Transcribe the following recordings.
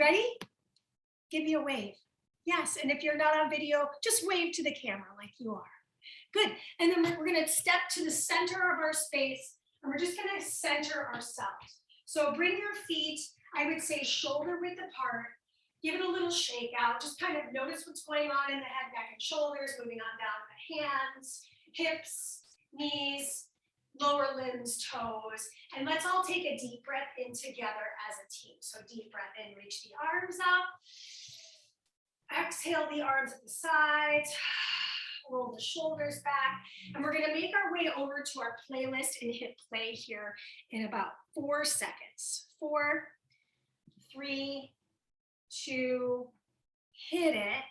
ready? Give me a wave. Yes, and if you're not on video, just wave to the camera like you are. Good, and then we're gonna step to the center of our space, and we're just gonna center ourselves. So bring your feet, I would say shoulder width apart, give it a little shake out, just kind of notice what's going on in the head, neck, and shoulders, moving on down to the hands, hips, knees, lower limbs, toes, and let's all take a deep breath in together as a team. So deep breath in, reach the arms up. Exhale the arms at the sides, roll the shoulders back, and we're gonna make our way over to our playlist and hit play here in about 4 seconds. 4, 3, 2, hit it.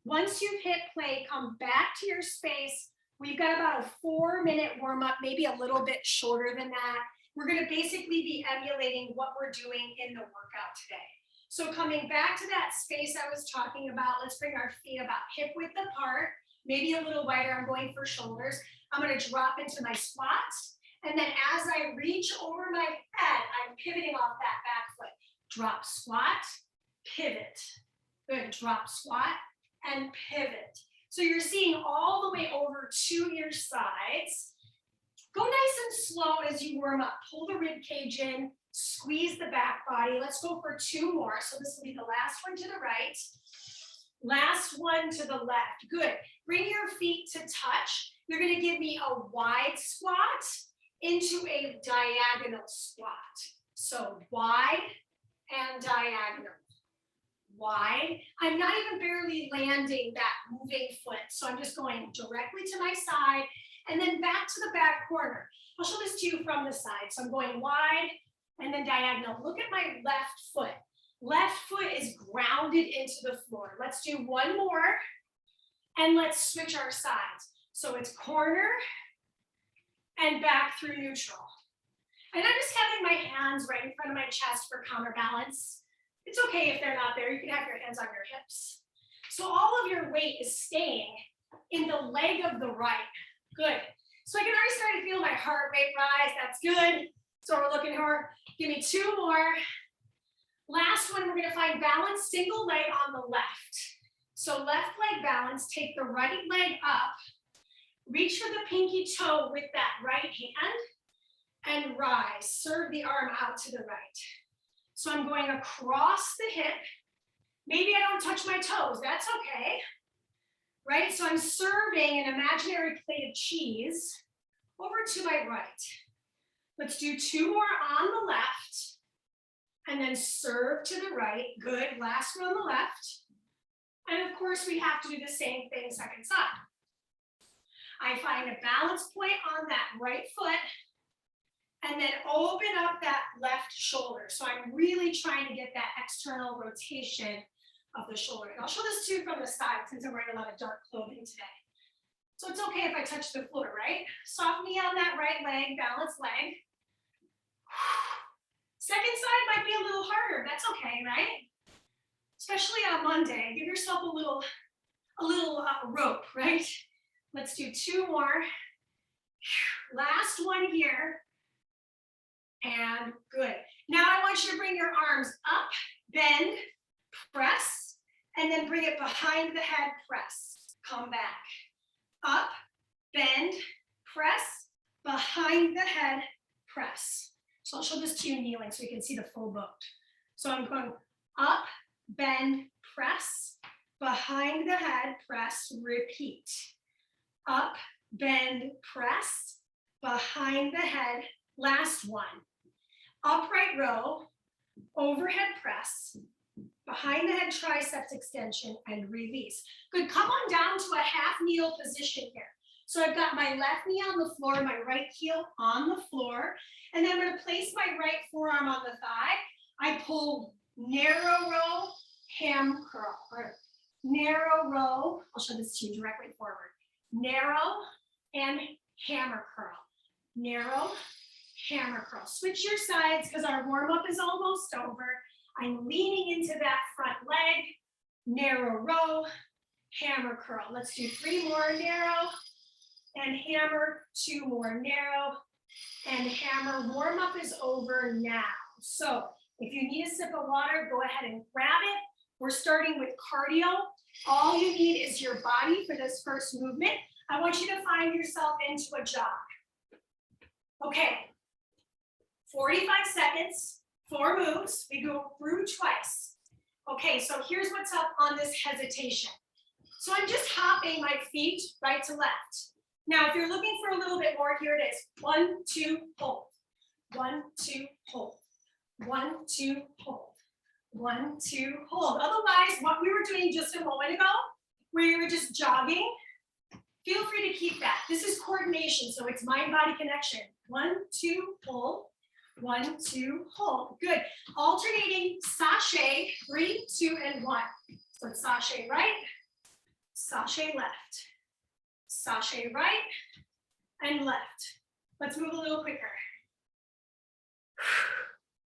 Once you've hit play, come back to your space. We've got about a 4-minute warm up, maybe a little bit shorter than that. We're gonna basically be emulating what we're doing in the workout today. So coming back to that space I was talking about, let's bring our feet about hip width apart, maybe a little wider. I'm going for shoulders. I'm gonna drop into my squat. And then as I reach over my head, I'm pivoting off that back foot. Drop, squat, pivot. Good, drop, squat, and pivot. So you're seeing all the way over to your sides. Go nice and slow as you warm up. Pull the rib cage in, squeeze the back body. Let's go for 2 more. So this will be the last one to the right. Last one to the left. Good. Bring your feet to touch. You're going to give me a wide squat into a diagonal squat. So wide and diagonal. Wide. I'm not even barely landing that moving foot. So I'm just going directly to my side and then back to the back corner. I'll show this to you from the side. So I'm going wide and then diagonal. Look at my left foot. Left foot is grounded into the floor. Let's do 1 more and let's switch our sides. So it's corner and back through neutral. And I'm just having my hands right in front of my chest for counterbalance. It's okay if they're not there. You can have your hands on your hips. So all of your weight is staying in the leg of the right. Good. So I can already start to feel my heart rate rise. That's good. So we're looking for, give me 2 more. Last one, we're gonna find balance, single leg on the left. So left leg balance, take the right leg up, reach for the pinky toe with that right hand and rise. Serve the arm out to the right. So I'm going across the hip. Maybe I don't touch my toes, that's okay. Right, so I'm serving an imaginary plate of cheese over to my right. Let's do 2 more on the left and then serve to the right. Good, last one on the left. And of course we have to do the same thing second side. I find a balance point on that right foot and then open up that left shoulder. So I'm really trying to get that external rotation of the shoulder. And I'll show this too from the side since I'm wearing a lot of dark clothing today. So it's okay if I touch the floor, right? Soft knee on that right leg, balanced leg. Second side might be a little harder. That's okay, right? Especially on Monday. Give yourself a little rope, right? Let's do 2 more. Last one here. And good. Now I want you to bring your arms up, bend, press, and then bring it behind the head, press. Come back. Up, bend, press, behind the head, press. So I'll show this to you kneeling so you can see the full boat. So I'm going up, bend, press, behind the head, press, repeat. Up, bend, press, behind the head, last one. Upright row, overhead press, behind the head triceps extension and release. Good, come on down to a half kneel position here. So I've got my left knee on the floor, my right heel on the floor, and then I'm gonna place my right forearm on the thigh. I pull narrow row, ham curl, or narrow row, I'll show this to you directly forward. Narrow and hammer curl. Narrow, hammer curl. Switch your sides because our warm up is almost over. I'm leaning into that front leg, narrow row, hammer curl. Let's do 3 more narrow and hammer, 2 more narrow and hammer. Warm up is over now. So If you need a sip of water, go ahead and grab it. We're starting with cardio. All you need is your body for this first movement. I want you to find yourself into a jog. Okay, 45 seconds, 4 moves. We go through twice. Okay, so here's what's up on this hesitation. So I'm just hopping my feet right to left. Now, if you're looking for a little bit more, here it is. 1, 2, hold. 1, 2, hold. 1, 2, hold. 1, 2, hold. Otherwise, what we were doing just a moment ago, where you were just jogging, feel free to keep that. This is coordination, so it's mind-body connection. 1, 2, hold. 1, 2, hold. Good. Alternating sachet, 3, 2, and 1. So it's sachet right, sachet left, sachet right, and left. Let's move a little quicker.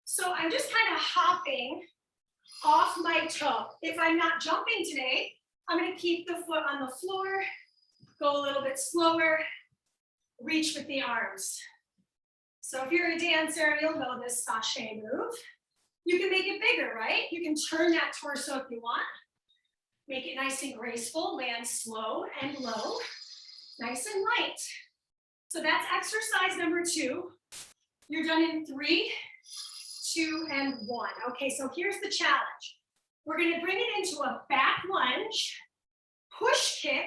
So I'm just kind of hopping off my toe. If I'm not jumping today, I'm going to keep the foot on the floor, go a little bit slower, reach with the arms. So if you're a dancer, you'll know this sachet move. You can make it bigger, right? You can turn that torso if you want. Make it nice and graceful, land slow and low, nice and light. So that's exercise number 2. You're done in 3, 2, and 1. Okay, so here's the challenge. We're gonna bring it into a back lunge, push kick,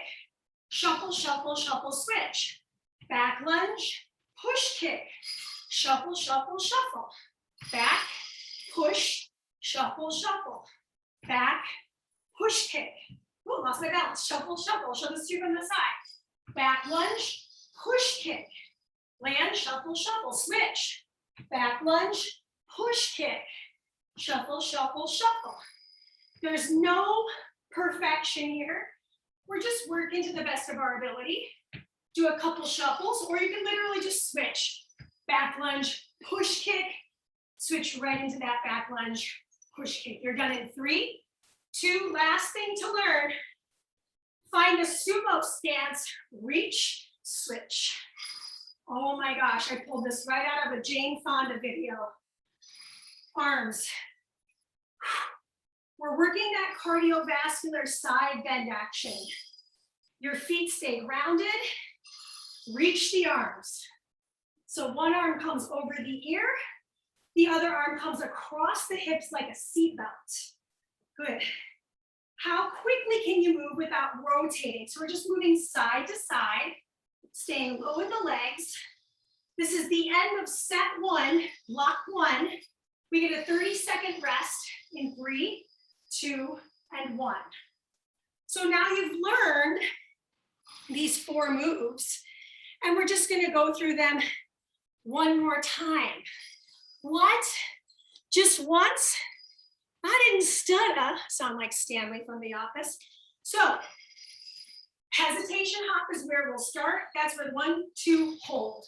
shuffle, shuffle, shuffle, switch. Back lunge, push kick, shuffle, shuffle, shuffle. Back, push, shuffle, shuffle. Back, push kick. Ooh, lost my balance. Shuffle, shuffle. Show this to you from the side. Back lunge, push kick. Land, shuffle, shuffle. Switch. Back lunge, push kick. Shuffle, shuffle, shuffle. There's no perfection here. We're just working to the best of our ability. Do a couple shuffles, or you can literally just switch. Back lunge, push kick. Switch right into that back lunge, push kick. You're done in 3, 2, last thing to learn. Find a sumo stance, reach, switch. Oh my gosh, I pulled this right out of a Jane Fonda video. Arms. We're working that cardiovascular side bend action. Your feet stay grounded, reach the arms. So one arm comes over the ear, the other arm comes across the hips like a seatbelt. Good. How quickly can you move without rotating? So we're just moving side to side, staying low in the legs. This is the end of set 1, block 1. We get a 30-second rest in 3, 2, and 1. So now you've learned these 4 moves, and we're just gonna go through them one more time. What? Just once? I didn't stutter. Sound like Stanley from The Office. So, hesitation hop is where we'll start. That's with 1, 2, hold.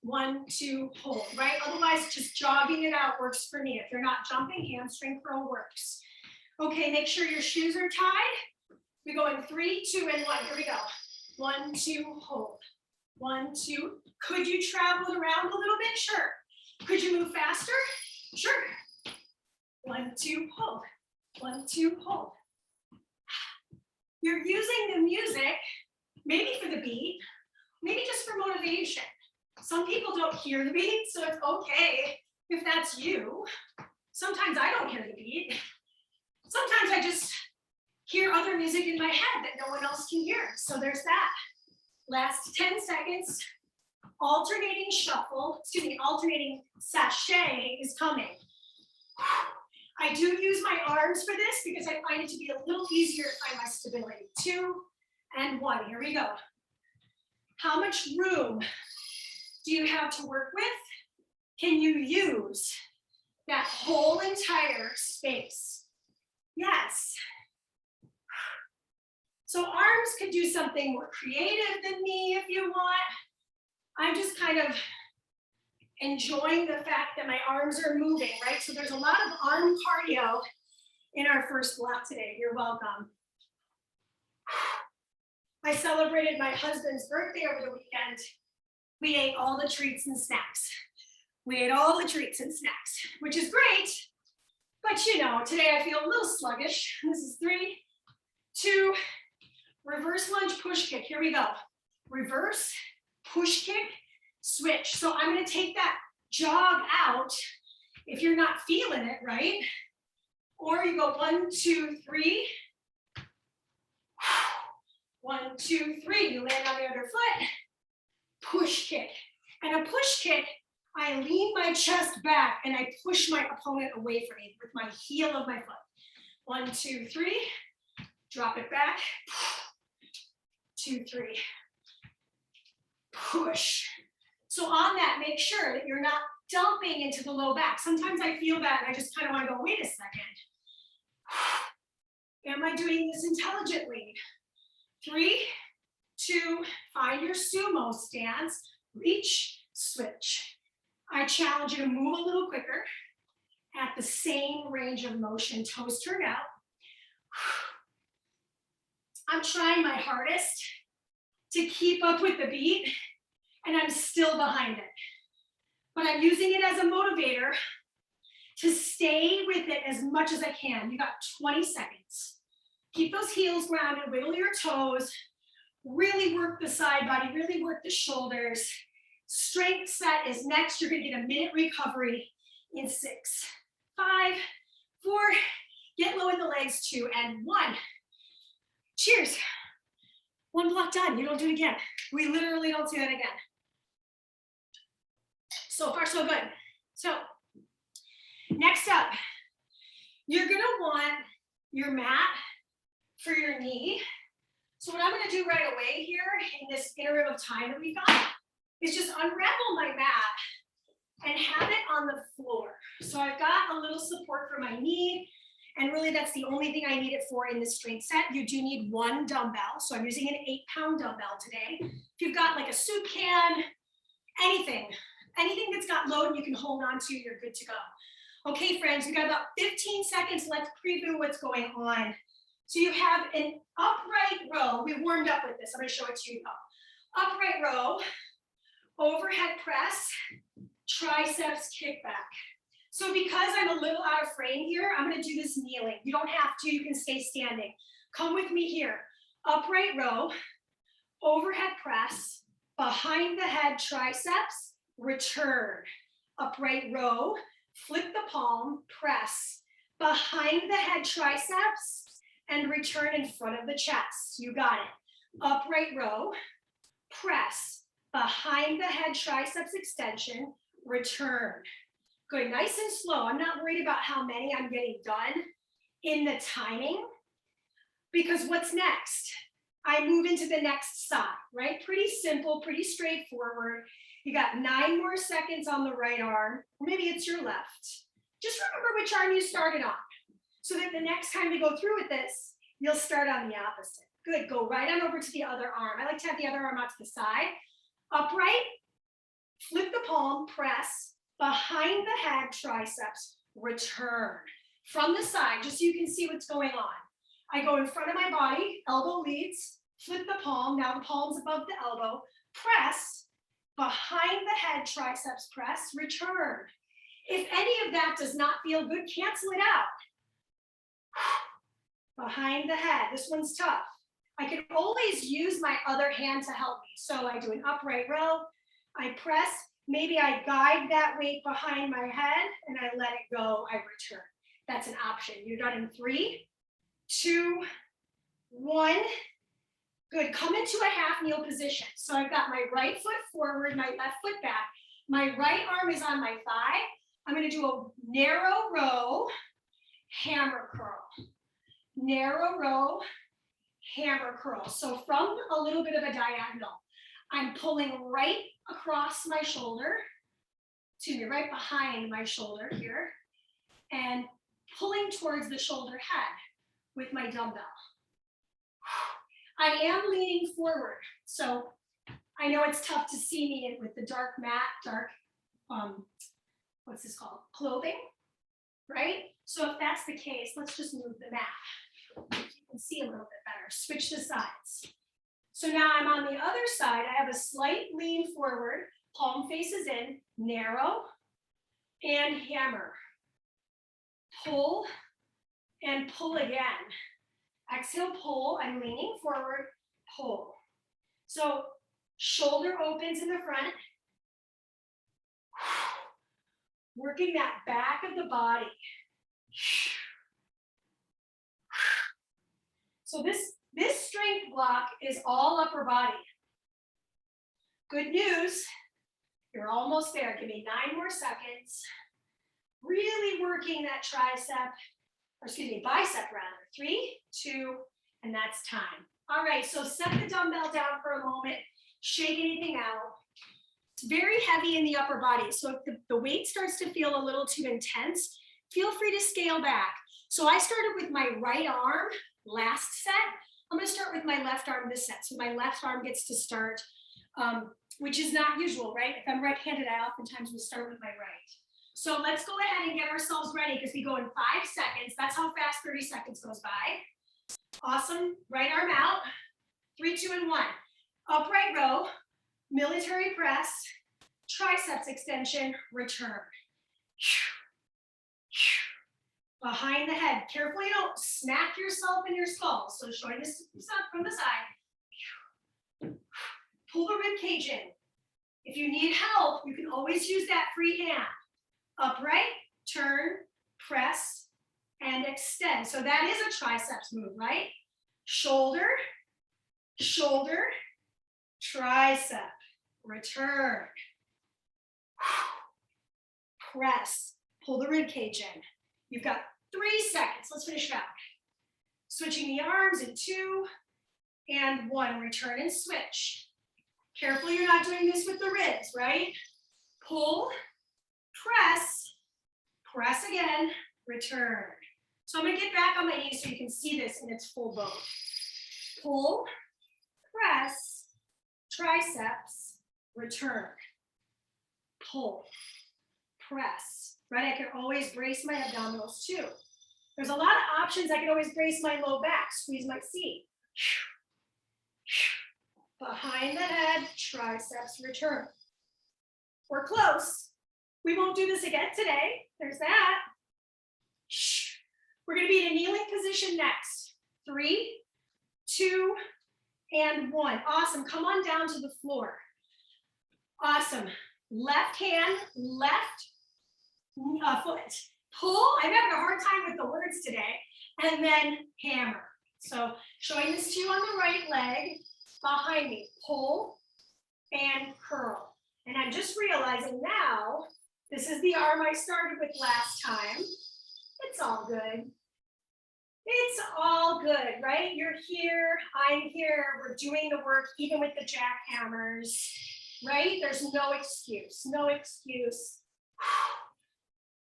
1, 2, hold, right? Otherwise, just jogging it out works for me. If you're not jumping, hamstring curl works. Okay, make sure your shoes are tied. We go in 3, 2, and 1. Here we go. 1, 2, hold. 1, 2. Could you travel it around a little bit? Sure. Could you move faster? Sure. 1, 2, hold. 1, 2, hold. You're using the music, maybe for the beat, maybe just for motivation. Some people don't hear the beat, so it's okay if that's you. Sometimes I don't hear the beat. Sometimes I just hear other music in my head that no one else can hear. So there's that. Last 10 seconds. Alternating alternating sachet is coming. I do use my arms for this because I find it to be a little easier to find my stability. 2 and 1, here we go. How much room do you have to work with? Can you use that whole entire space? Yes. So arms could do something more creative than me if you want. I'm just kind of enjoying the fact that my arms are moving, right? So there's a lot of arm cardio in our first block today. You're welcome. I celebrated my husband's birthday over the weekend. We ate all the treats and snacks. We ate all the treats and snacks, which is great, But you know, today I feel a little sluggish. This is 3, 2, reverse lunge push kick. Here we go. Reverse, push kick, switch. So I'm going to take that jog out if you're not feeling it, right? Or you go 1, 2, 3. 1, 2, 3. You land on the other foot. Push kick. And a push kick, I lean my chest back and I push my opponent away from me with my heel of my foot. 1, 2, 3. Drop it back. 2, 3. Push. So on that, make sure that you're not dumping into the low back. Sometimes I feel that and I just kind of want to go, wait a second. Am I doing this intelligently? 3, 2, find your sumo stance, reach, switch. I challenge you to move a little quicker at the same range of motion, toes turn out. I'm trying my hardest to keep up with the beat, and I'm still behind it. But I'm using it as a motivator to stay with it as much as I can. You got 20 seconds. Keep those heels grounded, wiggle your toes, really work the side body, really work the shoulders. Strength set is next. You're gonna get a minute recovery in 6, 5, 4, get low in the legs, 2, and 1. Cheers. 1 block done, you don't do it again. We literally don't do that again. So far, so good. So next up, you're gonna want your mat for your knee. So what I'm gonna do right away here in this interim of time that we've got is just unravel my mat and have it on the floor. So I've got a little support for my knee, and really that's the only thing I need it for in this strength set. You do need 1 dumbbell, so I'm using an 8-pound dumbbell today. If you've got like a soup can, anything that's got load you can hold on to, you're good to go. Okay, friends, we've got about 15 seconds. Let's preview what's going on. So you have an upright row. We warmed up with this. I'm going to show it to you now. Upright row, overhead press, triceps kickback. So because I'm a little out of frame here, I'm going to do this kneeling. You don't have to. You can stay standing. Come with me here. Upright row, overhead press, behind the head triceps, return. Upright row, flip the palm, press. Behind the head triceps, and return in front of the chest. You got it. Upright row, press. Behind the head triceps extension, return. Good, nice and slow. I'm not worried about how many I'm getting done in the timing, because what's next? I move into the next side, right? Pretty simple, pretty straightforward. You got 9 more seconds on the right arm, or maybe it's your left. Just remember which arm you started on, so that the next time we go through with this, you'll start on the opposite. Good, go right on over to the other arm. I like to have the other arm out to the side. Upright, flip the palm, press, behind the head triceps, return. From the side, just so you can see what's going on. I go in front of my body, elbow leads, flip the palm, now the palm's above the elbow, press, behind the head triceps press, return. If any of that does not feel good, cancel it out. Behind the head, this one's tough. I can always use my other hand to help me. So I do an upright row, I press, maybe I guide that weight behind my head and I let it go, I return. That's an option. You're done in 3, 2, 1. Good, come into a half kneel position. So I've got my right foot forward, my left foot back. My right arm is on my thigh. I'm gonna do a narrow row, hammer curl. Narrow row, hammer curl. So from a little bit of a diagonal, I'm pulling right across my shoulder, right behind my shoulder here, and pulling towards the shoulder head with my dumbbell. I am leaning forward, so I know it's tough to see me with the dark mat, what's this called? Clothing, right? So if that's the case, let's just move the mat. You can see a little bit better. Switch the sides. So now I'm on the other side. I have a slight lean forward, palm faces in, narrow, and hammer. pull, and pull again. Exhale, pull. I'm leaning forward, pull. So shoulder opens in the front. Working that back of the body. So this strength block is all upper body. Good news, you're almost there. Give me 9 more seconds. Really working that bicep rather. 3, 2, and that's time. All right, so set the dumbbell down for a moment. Shake anything out. It's very heavy in the upper body. So if the weight starts to feel a little too intense, feel free to scale back. So I started with my right arm last set. I'm gonna start with my left arm this set. So my left arm gets to start, which is not usual, right? If I'm right-handed, I oftentimes will start with my right. So let's go ahead and get ourselves ready because we go in 5 seconds. That's how fast 30 seconds goes by. Awesome, right arm out. 3, 2, and 1. Upright row, military press, triceps extension, return. Behind the head. Carefully don't smack yourself in your skull. So showing this from the side. Pull the rib cage in. If you need help, you can always use that free hand. Upright, turn, press, and extend. So that is a triceps move, right? Shoulder, shoulder, tricep, return. Press, pull the rib cage in. You've got 3 seconds. Let's finish it out. Switching the arms in 2 and 1. Return and switch. Careful you're not doing this with the ribs, right? Pull, press, press again, return. So I'm gonna get back on my knees so you can see this in its full boat. Pull, press, triceps, return. Pull, press, right? I can always brace my abdominals too. There's a lot of options. I can always brace my low back, squeeze my seat. Behind the head, triceps, return. We're close. We won't do this again today. There's that. We're gonna be in a kneeling position next. 3, 2, and 1. Awesome, come on down to the floor. Awesome, left hand, left foot. Pull, I'm having a hard time with the words today. And then hammer. So showing this to you on the right leg, behind me. Pull and curl. And I'm just realizing now, this is the arm I started with last time. It's all good. It's all good, right? You're here, I'm here, we're doing the work, even with the jackhammers, right? There's no excuse, no excuse.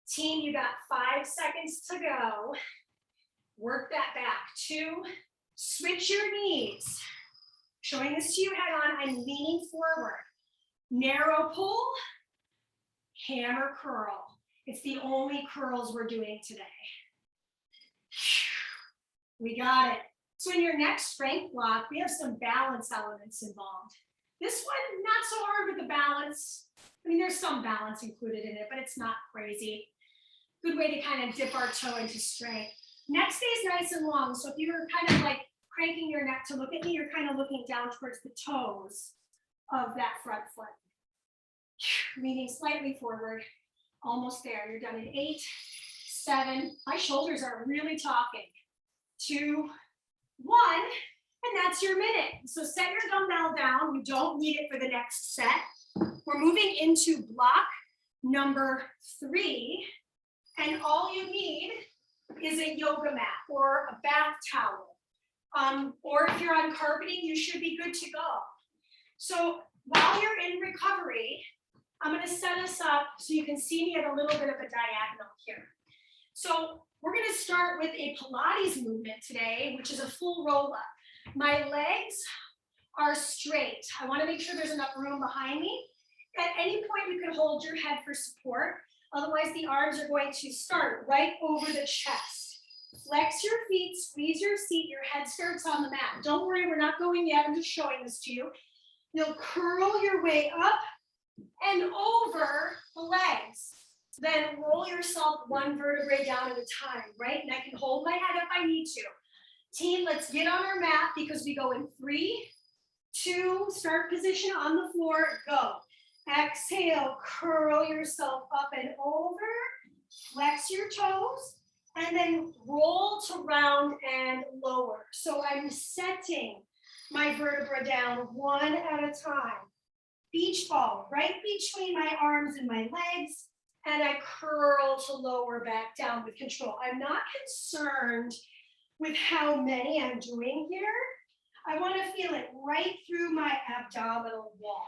Team, you got 5 seconds to go. Work that back. 2, switch your knees. Showing this to you head on, I'm leaning forward. Narrow pull, hammer curl. It's the only curls we're doing today. We got it. So in your next strength block, we have some balance elements involved. This one, not so hard with the balance. I mean, there's some balance included in it, but it's not crazy. Good way to kind of dip our toe into strength. Neck stays nice and long. So if you're kind of like cranking your neck to look at me, you're kind of looking down towards the toes of that front foot. Leaning slightly forward. Almost there. You're done in 8, 7. My shoulders are really talking. 2, 1, and that's your minute. So set your dumbbell down. You don't need it for the next set. We're moving into block number 3, and all you need is a yoga mat or a bath towel. Or if you're on carpeting, you should be good to go. So while you're in recovery, I'm going to set us up so you can see me at a little bit of a diagonal here. So we're going to start with a Pilates movement today, which is a full roll up. My legs are straight. I want to make sure there's enough room behind me. At any point, you can hold your head for support. Otherwise, the arms are going to start right over the chest. Flex your feet, squeeze your seat, your head starts on the mat. Don't worry, we're not going yet. I'm just showing this to you. You'll curl your way up and over the legs. Then roll yourself one vertebrae down at a time, right? And I can hold my head if I need to. Team, let's get on our mat because we go in 3, 2, start position on the floor, go. Exhale, curl yourself up and over, flex your toes, and then roll to round and lower. So I'm setting my vertebra down one at a time. Beach ball, right between my arms and my legs, and I curl to lower back down with control. I'm not concerned with how many I'm doing here. I want to feel it right through my abdominal wall.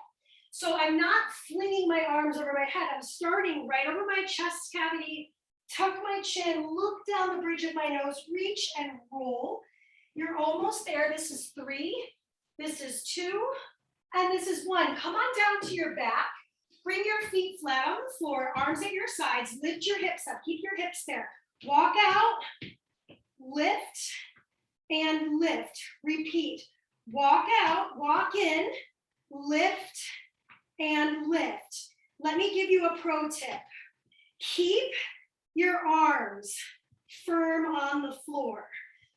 So I'm not flinging my arms over my head. I'm starting right over my chest cavity, tuck my chin, look down the bridge of my nose, reach and roll. You're almost there. This is 3, this is 2, and this is 1. Come on down to your back. Bring your feet flat on the floor, arms at your sides, lift your hips up, keep your hips there. Walk out, lift, and lift. Repeat. Walk out, walk in, lift, and lift. Let me give you a pro tip. Keep your arms firm on the floor.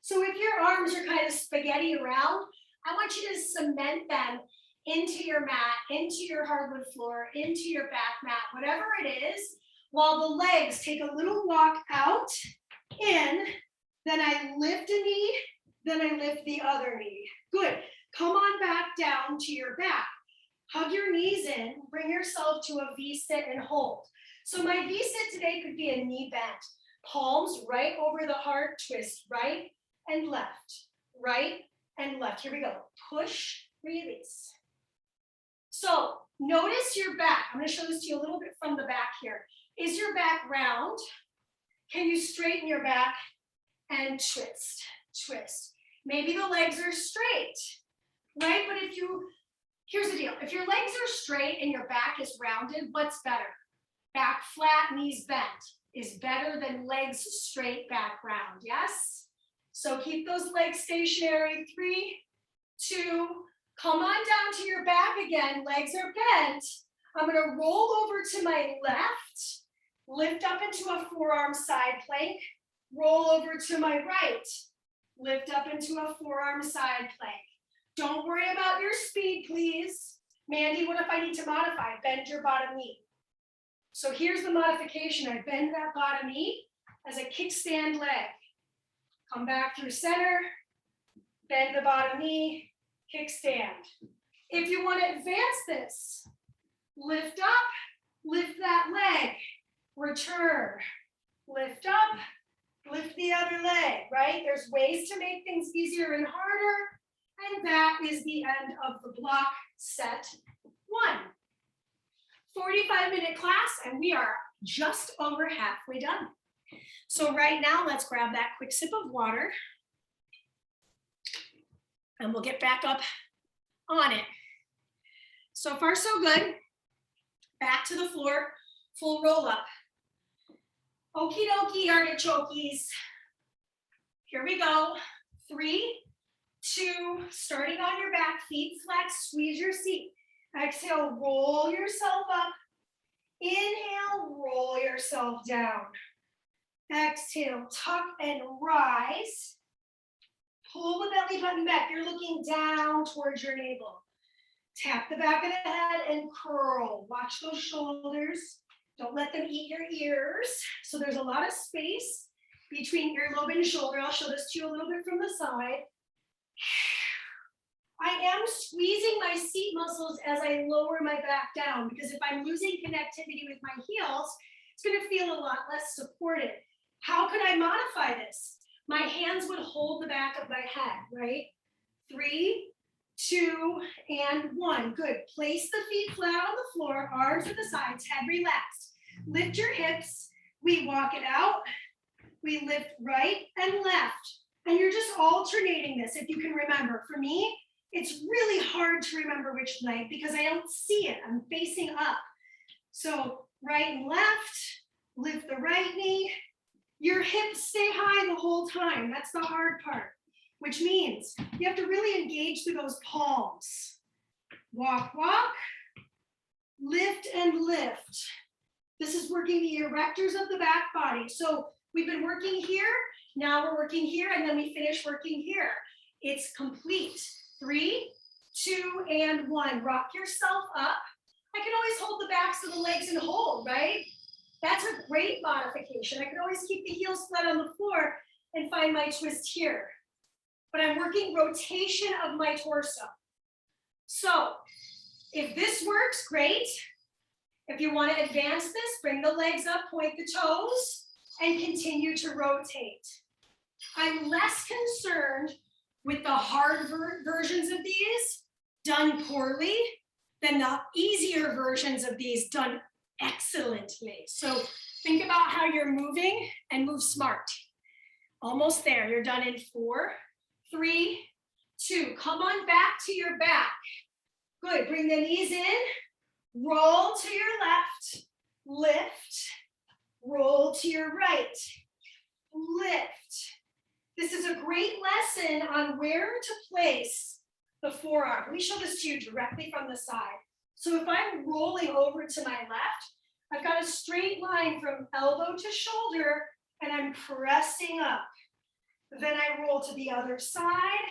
So if your arms are kind of spaghetti around, I want you to cement them into your mat, into your hardwood floor, into your back mat, whatever it is, while the legs take a little walk out, in, then I lift a knee, then I lift the other knee. Good. Come on back down to your back. Hug your knees in, bring yourself to a V-sit and hold. So my V-sit today could be a knee bend. Palms right over the heart, twist right and left, right and left. Here we go. Push, release. So notice your back. I'm going to show this to you a little bit from the back here. Is your back round? Can you straighten your back and twist, twist? Maybe the legs are straight, right? But here's the deal. If your legs are straight and your back is rounded, what's better? Back flat, knees bent is better than legs straight, back round, yes? So keep those legs stationary. 3, 2, come on down to your back again. Legs are bent. I'm going to roll over to my left, lift up into a forearm side plank, roll over to my right, lift up into a forearm side plank. Don't worry about your speed, please. Mandee, what if I need to modify? Bend your bottom knee. So here's the modification. I bend that bottom knee as a kickstand leg. Come back through center, bend the bottom knee, kickstand. If you want to advance this, lift up, lift that leg, return, lift up, lift the other leg, right? There's ways to make things easier and harder. And that is the end of the block set 1. 45-minute class, and we are just over halfway done. So right now, let's grab that quick sip of water. And we'll get back up on it. So far, so good. Back to the floor, full roll up. Okie dokie, artichokes. Here we go. 3, 2, starting on your back, feet flex, squeeze your seat. Exhale, roll yourself up. Inhale, roll yourself down. Exhale, tuck and rise. Pull the belly button back. You're looking down towards your navel. Tap the back of the head and curl. Watch those shoulders. Don't let them eat your ears. So there's a lot of space between earlobe and shoulder. I'll show this to you a little bit from the side. I am squeezing my seat muscles as I lower my back down, because if I'm losing connectivity with my heels, it's going to feel a lot less supported. How could I modify this? My hands would hold the back of my head, right? 3, 2, and 1. Good. Place the feet flat on the floor, arms at the sides, head relaxed. Lift your hips. We walk it out. We lift right and left. And you're just alternating this, if you can remember. For me, it's really hard to remember which leg because I don't see it. I'm facing up. So right and left, lift the right knee. Your hips stay high the whole time. That's the hard part, which means you have to really engage through those palms. Walk, walk, lift and lift. This is working the erectors of the back body. So we've been working here, now we're working here, and then we finish working here. It's complete. 3, 2, and 1. Rock yourself up. I can always hold the backs of the legs and hold, right? That's a great modification. I can always keep the heels flat on the floor and find my twist here. But I'm working rotation of my torso. So if this works, great. If you want to advance this, bring the legs up, point the toes, and continue to rotate. I'm less concerned with the hard versions of these done poorly than the easier versions of these done excellently. So think about how you're moving and move smart. Almost there. You're done in 4, 3, 2. Come on back to your back. Good. Bring the knees in. Roll to your left. Lift. Roll to your right. Lift. This is a great lesson on where to place the forearm. Let me show this to you directly from the side. So if I'm rolling over to my left, I've got a straight line from elbow to shoulder, and I'm pressing up. Then I roll to the other side,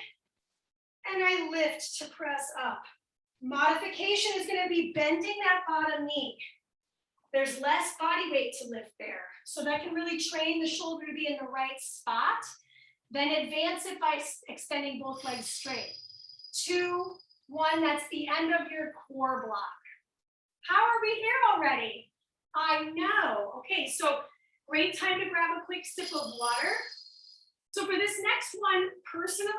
and I lift to press up. Modification is going to be bending that bottom knee. There's less body weight to lift there. So that can really train the shoulder to be in the right spot. Then advance it by extending both legs straight. 2, 1, that's the end of your core block. How are we here already? I know. Okay, so great time to grab a quick sip of water. So for this next one, personally,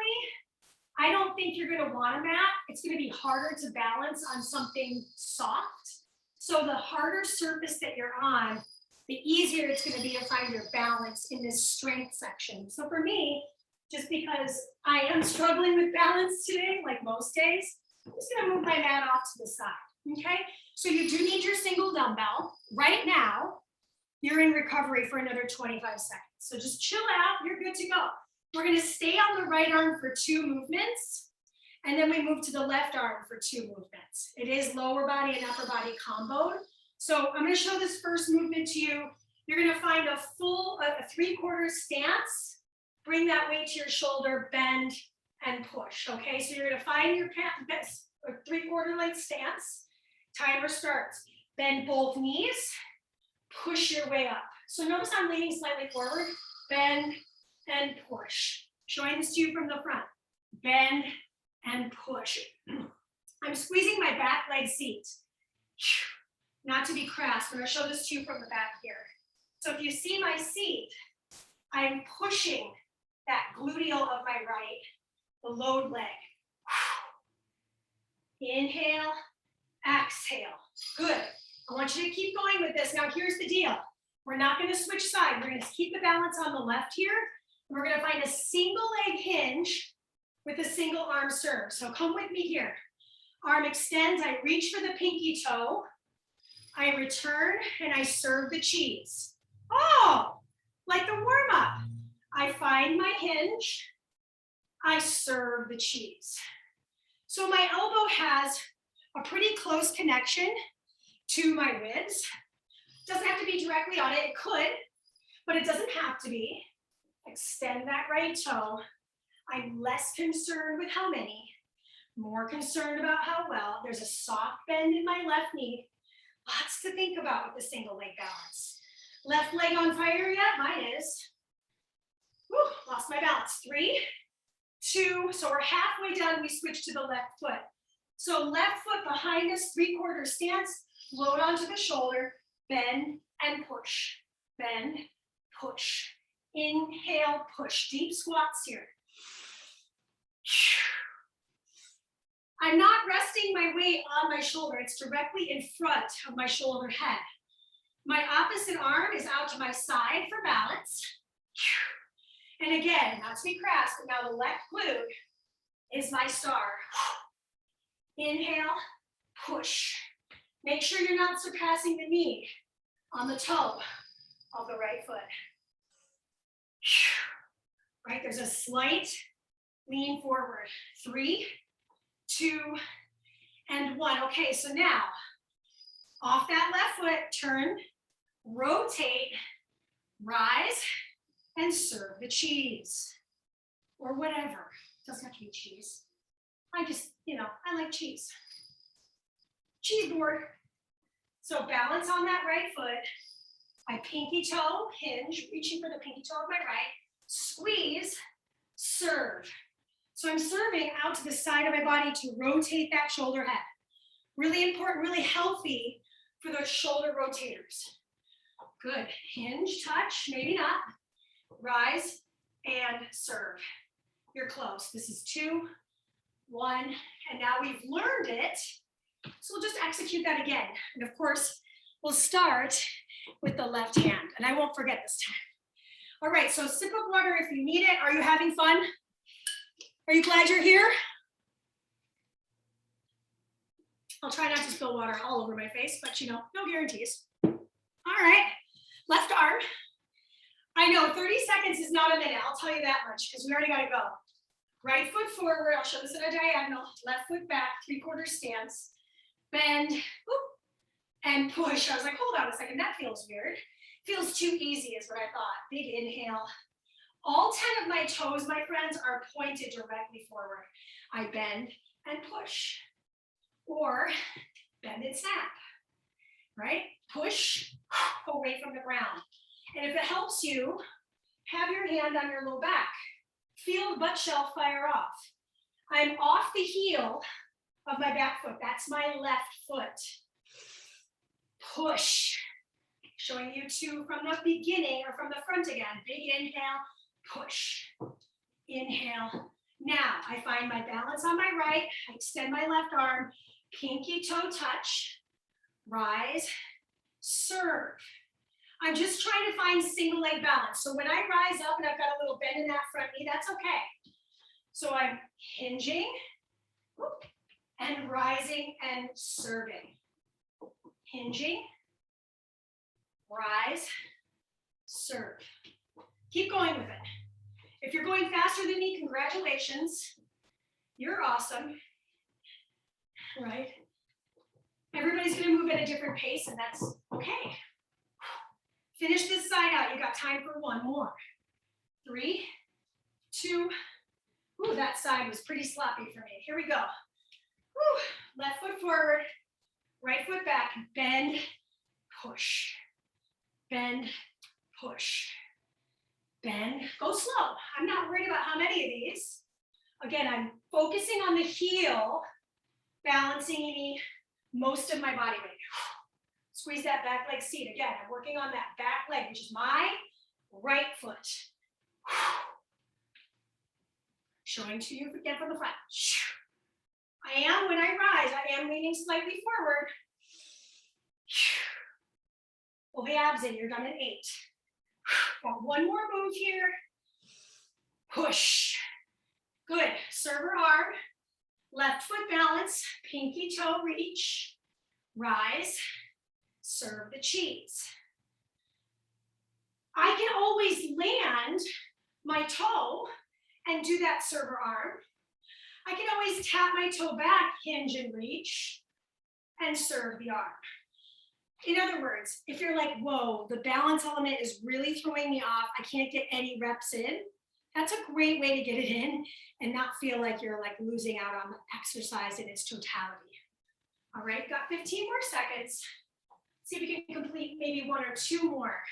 I don't think you're going to want a mat. It's going to be harder to balance on something soft. So the harder surface that you're on, the easier it's going to be to find your balance in this strength section. So for me, just because I am struggling with balance today, like most days, I'm just going to move my mat off to the side. Okay? So you do need your single dumbbell. Right now, you're in recovery for another 25 seconds. So just chill out. You're good to go. We're going to stay on the right arm for 2 movements, and then we move to the left arm for 2 movements. It is lower body and upper body comboed. So I'm going to show this first movement to you. You're going to find a full, a 3/4 stance. Bring that weight to your shoulder, bend, and push. Okay, so you're going to find your 3/4 length stance. Timer starts. Bend both knees. Push your way up. So notice I'm leaning slightly forward. Bend and push. Showing this to you from the front. Bend and push. I'm squeezing my back leg seat. Not to be crass, but I'll show this to you from the back here. So if you see my seat, I'm pushing that gluteal of my right, the load leg. Inhale, exhale. Good. I want you to keep going with this. Now here's the deal. We're not going to switch sides. We're going to keep the balance on the left here. We're going to find a single leg hinge with a single arm serve. So come with me here. Arm extends. I reach for the pinky toe. I return and I serve the cheese. Oh, like the warm up. I find my hinge. I serve the cheese. So my elbow has a pretty close connection to my ribs. Doesn't have to be directly on it. It could, but it doesn't have to be. Extend that right toe. I'm less concerned with how many, more concerned about how well. There's a soft bend in my left knee. Lots to think about with the single leg balance. Left leg on fire yet? Mine is. Whew, lost my balance. 3, 2, so we're halfway done. We switch to the left foot. So left foot behind us, 3/4 stance, load onto the shoulder, bend and push. Bend, push. Inhale, push. Deep squats here. I'm not resting my weight on my shoulder. It's directly in front of my shoulder head. My opposite arm is out to my side for balance. And again, not to be crass, but now the left glute is my star. Inhale, push. Make sure you're not surpassing the knee on the toe of the right foot. Right, there's a slight lean forward. 3, 2, and 1. Okay, so now off that left foot, turn rotate, rise, and serve the cheese. Or whatever. It doesn't have to be cheese. I just, I like cheese. Cheese board. So balance on that right foot. I pinky toe, hinge, reaching for the pinky toe of my right. Squeeze, serve. So I'm serving out to the side of my body to rotate that shoulder head. Really important, really healthy for those shoulder rotators. Good. Hinge, touch, maybe not. Rise and serve. You're close. This is 2, 1, and now we've learned it. So we'll just execute that again. And of course, we'll start with the left hand, and I won't forget this time. All right, so sip of water if you need it. Are you having fun? Are you glad you're here? I'll try not to spill water all over my face, but no guarantees. All right, left arm. I know 30 seconds is not a minute, I'll tell you that much, because we already gotta go. Right foot forward, I'll show this in a diagonal, left foot back, 3/4 stance, bend, whoop, and push. I was like, hold on a second, that feels weird. Feels too easy is what I thought. Big inhale. All 10 of my toes, my friends, are pointed directly forward. I bend and push, or bend and snap, right? Push away from the ground. And if it helps you, have your hand on your low back. Feel the butt shelf fire off. I'm off the heel of my back foot. That's my left foot. Push. Showing you 2 from the beginning or from the front again. Big inhale, push. Inhale. Now I find my balance on my right. I extend my left arm. Pinky toe touch. Rise. Serve. I'm just trying to find single leg balance. So when I rise up and I've got a little bend in that front knee, that's okay. So I'm hinging and rising and serving. Hinging, rise, serve. Keep going with it. If you're going faster than me, congratulations. You're awesome, right? Everybody's gonna move at a different pace and that's okay. Finish this side out. You got time for 1 more. 3, 2. Ooh, that side was pretty sloppy for me. Here we go. Woo. Left foot forward, right foot back. Bend, push. Bend, push. Bend. Go slow. I'm not worried about how many of these. Again, I'm focusing on the heel, balancing most of my body weight. Squeeze that back leg seat. Again, I'm working on that back leg, which is my right foot. Showing to you again from the front. I am, when I rise, I am leaning slightly forward. Pull the abs in, you're done in 8. Got 1 more move here. Push. Good, server arm. Left foot balance, pinky toe reach. Rise. Serve the cheese. I can always land my toe and do that server arm. I can always tap my toe back, hinge and reach, and serve the arm. In other words, if you're like, whoa, the balance element is really throwing me off, I can't get any reps in, that's a great way to get it in and not feel like you're like losing out on the exercise in its totality. All right, got 15 more seconds. See if we can complete maybe 1 or 2 more.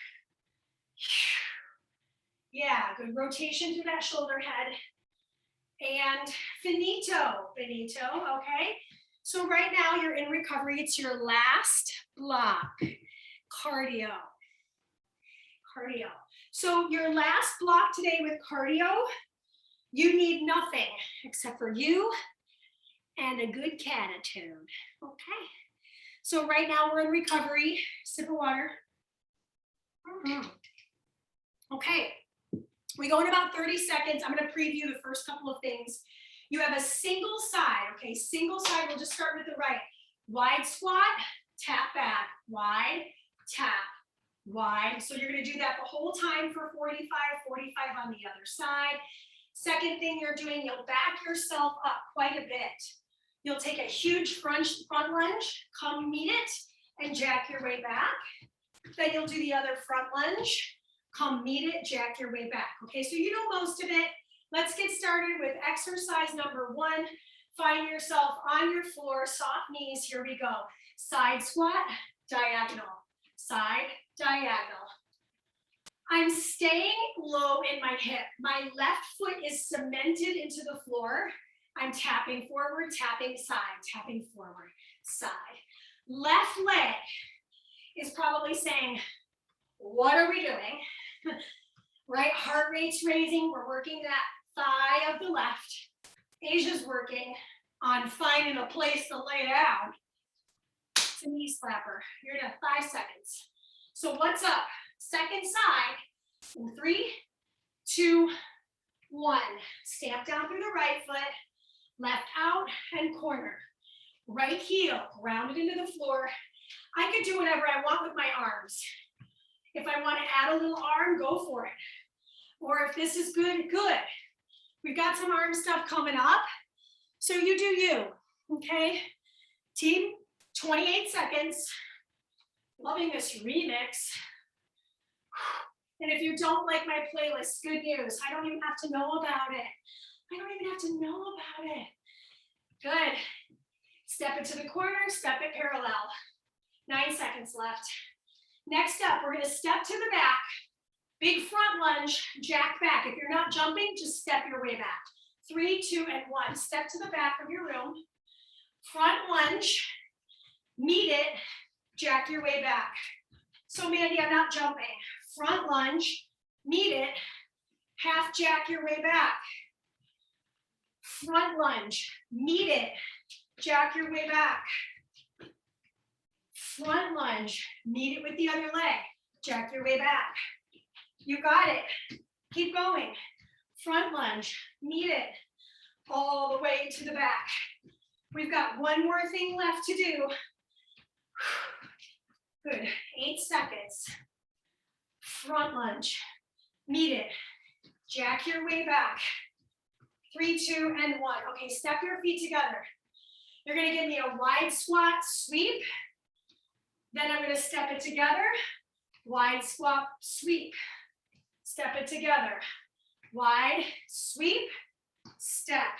Yeah, good rotation through that shoulder head. And finito, okay? So right now you're in recovery. It's your last block, cardio. So your last block today with cardio, you need nothing except for you and a good catitude, okay? So right now we're in recovery. Sip of water. Okay, we go in about 30 seconds. I'm gonna preview the first couple of things. You have a single side, okay? Single side, we'll just start with the right. Wide squat, tap back, wide, tap, wide. So you're gonna do that the whole time for 45 on the other side. Second thing you're doing, you'll back yourself up quite a bit. You'll take a huge front lunge, come meet it, and jack your way back. Then you'll do the other front lunge. Come meet it, jack your way back. Okay, so you know most of it. Let's get started with exercise number 1. Find yourself on your floor, soft knees. Here we go. Side squat, diagonal. Side, diagonal. I'm staying low in my hip. My left foot is cemented into the floor. I'm tapping forward, tapping side, tapping forward, side. Left leg is probably saying, what are we doing? Right, heart rate's raising. We're working that thigh of the left. Asia's working on finding a place to lay down. It's a knee slapper. You're in 5 seconds. So what's up? Second side in 3, 2, 1. Stamp down through the right foot, left out and corner. Right heel grounded into the floor. I could do whatever I want with my arms. If I want to add a little arm, go for it. Or if this is good, good. We've got some arm stuff coming up. So you do you, okay? Team, 28 seconds. Loving this remix. And if you don't like my playlist, good news. I don't even have to know about it. I don't even have to know about it. Good. Step it to the corner, step it parallel. 9 seconds left. Next up, we're gonna step to the back. Big front lunge, jack back. If you're not jumping, just step your way back. 3, 2, and 1. Step to the back of your room. Front lunge, meet it, jack your way back. So Mandee, I'm not jumping. Front lunge, meet it, half jack your way back. Front lunge, meet it, jack your way back. Front lunge, meet it with the other leg, jack your way back. You got it. Keep going. Front lunge, meet it, all the way to the back. We've got one more thing left to do. Good. 8 seconds. Front lunge, meet it, jack your way back. 3, 2, and 1. Okay, step your feet together. You're gonna give me a wide squat sweep. Then I'm gonna step it together. Wide squat sweep. Step it together. Wide sweep, step.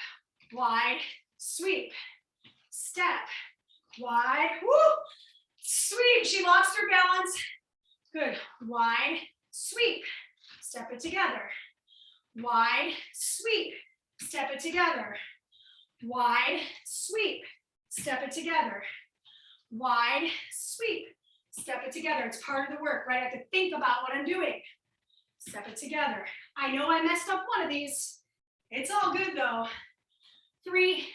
Wide sweep, step. Wide, woo, sweep. She lost her balance. Good. Wide sweep. Step it together. Wide sweep. Step it together. Wide sweep. Step it together. Wide sweep. Step it together. It's part of the work, right? I have to think about what I'm doing. Step it together. I know I messed up one of these. It's all good though. 3,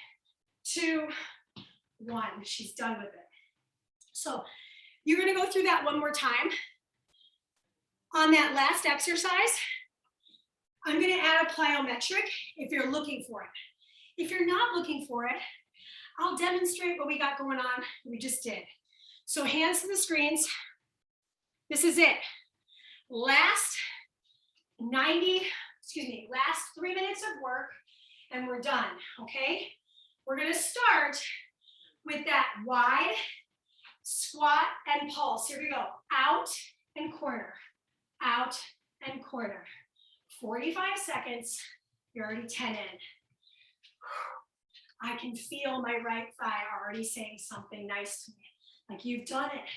2, 1. She's done with it. So you're gonna go through that one more time. On that last exercise, I'm gonna add a plyometric if you're looking for it. If you're not looking for it, I'll demonstrate what we got going on, we just did. So hands to the screens. This is it. Last 3 minutes of work and we're done, okay? We're gonna start with that wide squat and pulse. Here we go. Out and corner, out and corner. 45 seconds, you're already 10 in. I can feel my right thigh already saying something nice to me. Like, you've done it.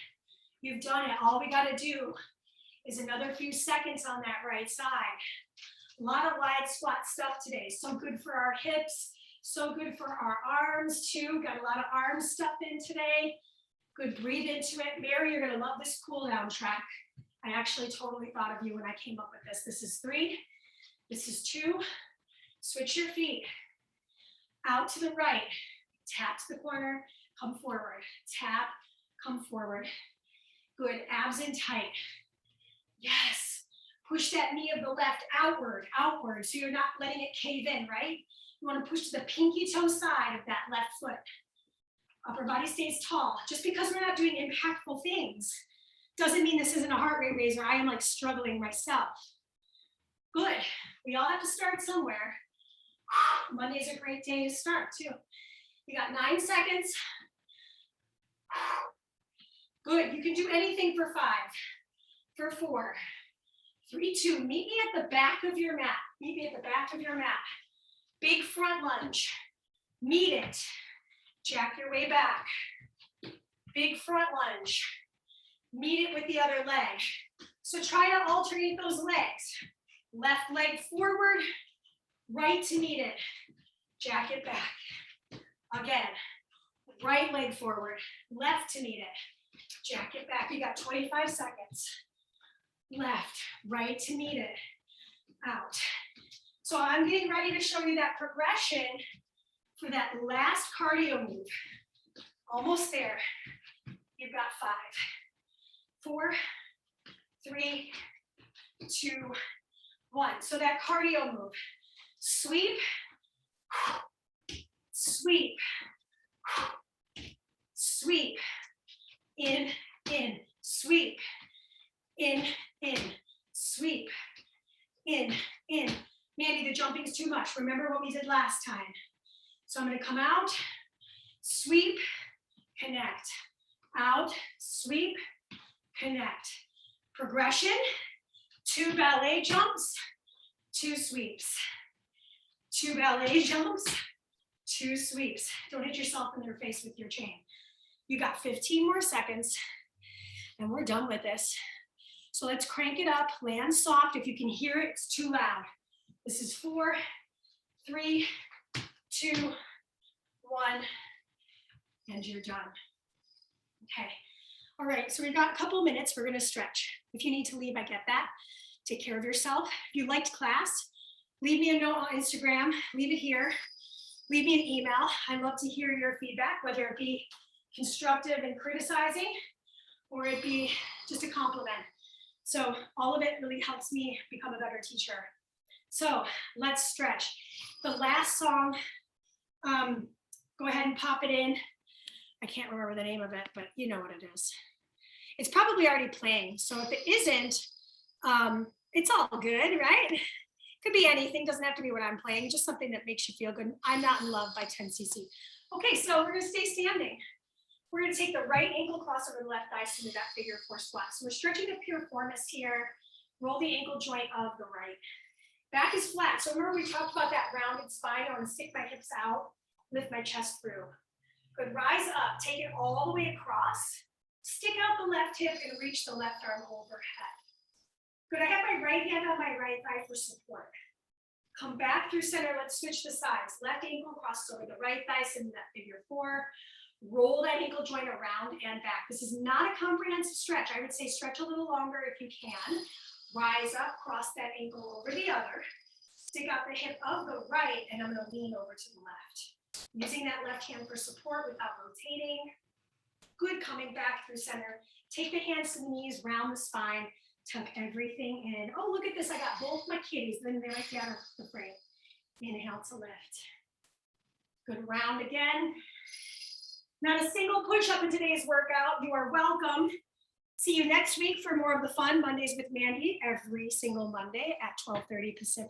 You've done it. All we gotta do is another few seconds on that right side. A lot of wide squat stuff today. So good for our hips. So good for our arms too. Got a lot of arm stuff in today. Good, breathe into it. Mary, you're gonna love this cool down track. I actually totally thought of you when I came up with this. This is 3, this is 2. Switch your feet. Out to the right. Tap to the corner, come forward. Tap, come forward. Good, abs in tight. Yes, push that knee of the left outward, outward, so you're not letting it cave in, right? You wanna push to the pinky toe side of that left foot. Upper body stays tall. Just because we're not doing impactful things doesn't mean this isn't a heart rate raiser. I am like struggling myself. Good, we all have to start somewhere. Monday's a great day to start too. You got 9 seconds. Good, you can do anything for 5. for 4, 3, 2. Meet me at the back of your mat. Meet me at the back of your mat. Big front lunge. Meet it. Jack your way back. Big front lunge. Meet it with the other leg. So try to alternate those legs. Left leg forward, right to meet it. Jack it back. Again, right leg forward, left to meet it. Jack it back. You got 25 seconds. Left, right to meet it. Out. So I'm getting ready to show you that progression for that last cardio move. Almost there. You've got 5, 4, 3, 2, 1. So that cardio move. Sweep, sweep, sweep, in, sweep, in, sweep, in. Mandee, the jumping is too much. Remember what we did last time. So I'm going to come out, sweep, connect, out, sweep, connect. Progression, 2 ballet jumps, 2 sweeps. 2 ballet jumps, 2 sweeps. Don't hit yourself in your face with your chain. You got 15 more seconds and we're done with this. So let's crank it up, land soft. If you can hear it, it's too loud. This is 4, 3, 2, 1, and you're done. Okay. All right, so we've got a couple minutes. We're going to stretch. If you need to leave, I get that. Take care of yourself. If you liked class, leave me a note on Instagram. Leave it here. Leave me an email. I'd love to hear your feedback, whether it be constructive and criticizing, or it be just a compliment. So all of it really helps me become a better teacher. So let's stretch. The last song, go ahead and pop it in. I can't remember the name of it, but you know what it is. It's probably already playing. So if it isn't, it's all good, right? Could be anything, doesn't have to be what I'm playing, just something that makes you feel good. I'm Not in Love by 10cc. Okay, so we're gonna stay standing. We're gonna take the right ankle cross over the left thigh into that figure 4 squat. So we're stretching the piriformis here. Roll the ankle joint of the right. Back is flat. So remember we talked about that rounded spine. I wanna stick my hips out, lift my chest through. Good, rise up, take it all the way across. Stick out the left hip and reach the left arm overhead. Good, I have my right hand on my right thigh for support. Come back through center, let's switch the sides. Left ankle crosses over the right thigh, sitting in that figure 4. Roll that ankle joint around and back. This is not a comprehensive stretch. I would say stretch a little longer if you can. Rise up, cross that ankle over the other. Stick out the hip of the right, and I'm gonna lean over to the left. Using that left hand for support without rotating. Good, coming back through center. Take the hands to the knees, round the spine, tuck everything in. Oh, look at this, I got both my kitties. Then they might be out of the frame. Inhale to lift. Good, round again. Not a single push-up in today's workout. You are welcome. See you next week for more of the fun Mondays with Mandee every single Monday at 12:30 Pacific.